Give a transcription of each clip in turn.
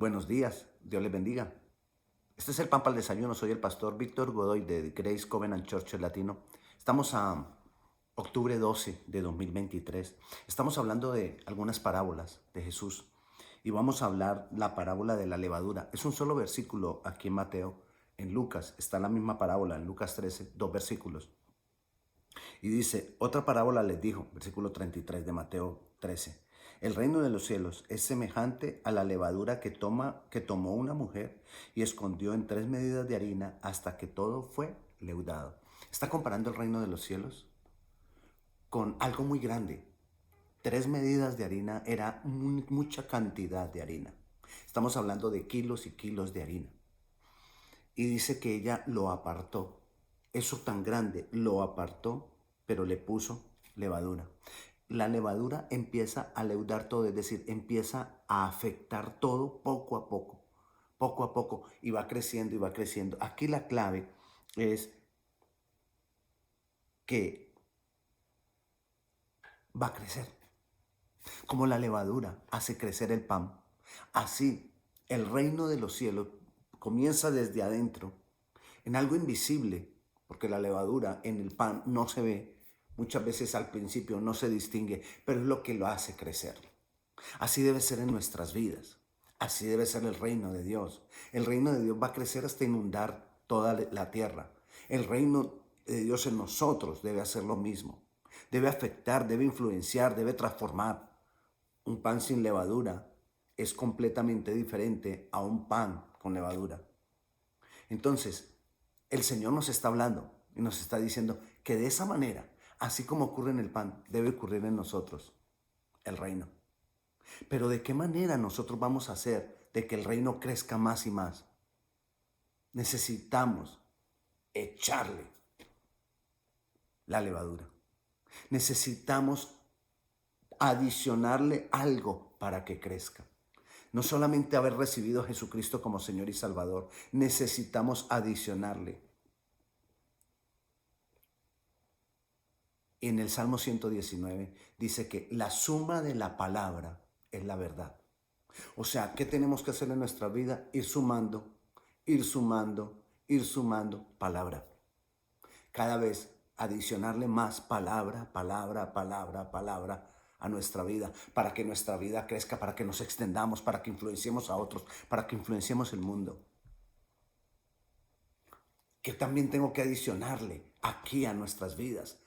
Buenos días, Dios les bendiga. Este es el Pan para el Desayuno, soy el pastor Víctor Godoy de Grace Covenant Church Latino. Estamos a octubre 12 de 2023. Estamos hablando de algunas parábolas de Jesús y vamos a hablar la parábola de la levadura. Es un solo versículo aquí en Mateo. En Lucas está la misma parábola, en Lucas 13, dos versículos. Y dice, otra parábola les dijo, versículo 33 de Mateo 13. El reino de los cielos es semejante a la levadura que tomó una mujer y escondió en 3 medidas de harina hasta que todo fue leudado. Está comparando el reino de los cielos con algo muy grande. 3 medidas de harina era mucha cantidad de harina. Estamos hablando de kilos y kilos de harina. Y dice que ella lo apartó. Eso tan grande lo apartó, pero le puso levadura. La levadura empieza a leudar todo, es decir, empieza a afectar todo poco a poco, y va creciendo y va creciendo. Aquí la clave es que va a crecer. Como la levadura hace crecer el pan, así el reino de los cielos comienza desde adentro, en algo invisible, porque la levadura en el pan no se ve, muchas veces al principio no se distingue, pero es lo que lo hace crecer. Así debe ser en nuestras vidas, así debe ser el reino de Dios. El reino de Dios va a crecer hasta inundar toda la tierra. El reino de Dios en nosotros debe hacer lo mismo. Debe afectar, debe influenciar, debe transformar. Un pan sin levadura es completamente diferente a un pan con levadura. Entonces, el Señor nos está hablando y nos está diciendo que de esa manera, así como ocurre en el pan, debe ocurrir en nosotros el reino. Pero ¿de qué manera nosotros vamos a hacer de que el reino crezca más y más? Necesitamos echarle la levadura. Necesitamos adicionarle algo para que crezca. No solamente haber recibido a Jesucristo como Señor y Salvador, necesitamos adicionarle. En el Salmo 119 dice que la suma de la palabra es la verdad. O sea, ¿qué tenemos que hacer en nuestra vida? Ir sumando, ir sumando, ir sumando palabra. Cada vez adicionarle más palabra, palabra, palabra, palabra a nuestra vida, para que nuestra vida crezca, para que nos extendamos, para que influenciemos a otros, para que influenciemos el mundo. Que también tengo que adicionarle aquí a nuestras vidas.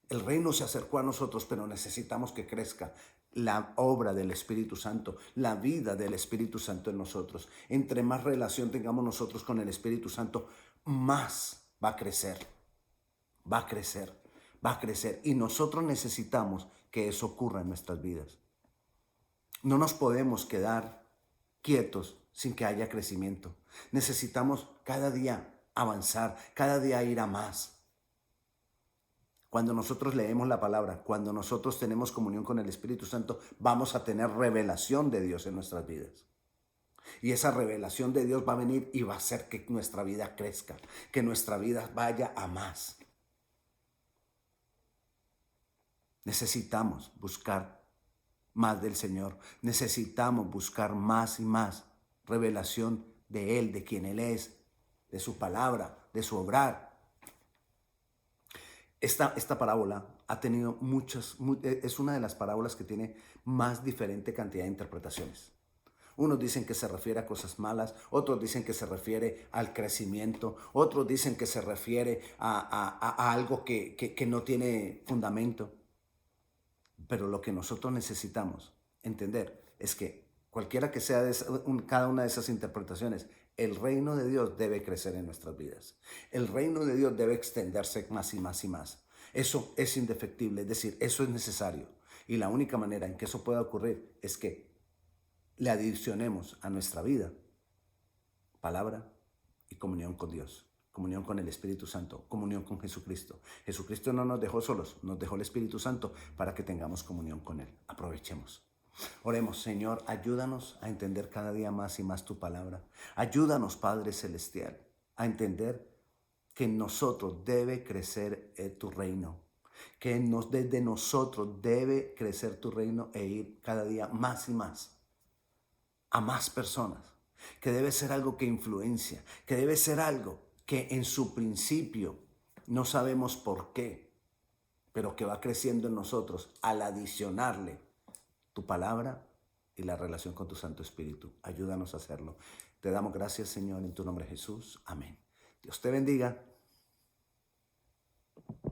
El reino se acercó a nosotros, pero necesitamos que crezca la obra del Espíritu Santo, la vida del Espíritu Santo en nosotros. Entre más relación tengamos nosotros con el Espíritu Santo, más va a crecer, va a crecer, va a crecer. Y nosotros necesitamos que eso ocurra en nuestras vidas. No nos podemos quedar quietos sin que haya crecimiento. Necesitamos cada día avanzar, cada día ir a más. Cuando nosotros leemos la palabra, cuando nosotros tenemos comunión con el Espíritu Santo, vamos a tener revelación de Dios en nuestras vidas. Y esa revelación de Dios va a venir y va a hacer que nuestra vida crezca, que nuestra vida vaya a más. Necesitamos buscar más del Señor. Necesitamos buscar más y más revelación de Él, de quien Él es, de su palabra, de su obrar. Esta parábola ha tenido es una de las parábolas que tiene más diferente cantidad de interpretaciones. Unos dicen que se refiere a cosas malas, otros dicen que se refiere al crecimiento, otros dicen que se refiere a algo que no tiene fundamento. Pero lo que nosotros necesitamos entender es que cualquiera que sea cada una de esas interpretaciones, el reino de Dios debe crecer en nuestras vidas. El reino de Dios debe extenderse más y más y más. Eso es indefectible, es decir, eso es necesario. Y la única manera en que eso pueda ocurrir es que le adicionemos a nuestra vida palabra y comunión con Dios, comunión con el Espíritu Santo, comunión con Jesucristo. Jesucristo no nos dejó solos, nos dejó el Espíritu Santo para que tengamos comunión con Él. Aprovechemos. Oremos, Señor, ayúdanos a entender cada día más y más tu palabra. Ayúdanos, Padre Celestial, a entender que en nosotros debe crecer tu reino, que desde nosotros debe crecer tu reino e ir cada día más y más a más personas. que debe ser algo que influencia, que debe ser algo que en su principio no sabemos por qué, pero que va creciendo en nosotros al adicionarle tu palabra y la relación con tu Santo Espíritu. Ayúdanos a hacerlo. Te damos gracias, Señor, en tu nombre Jesús. Amén. Dios te bendiga.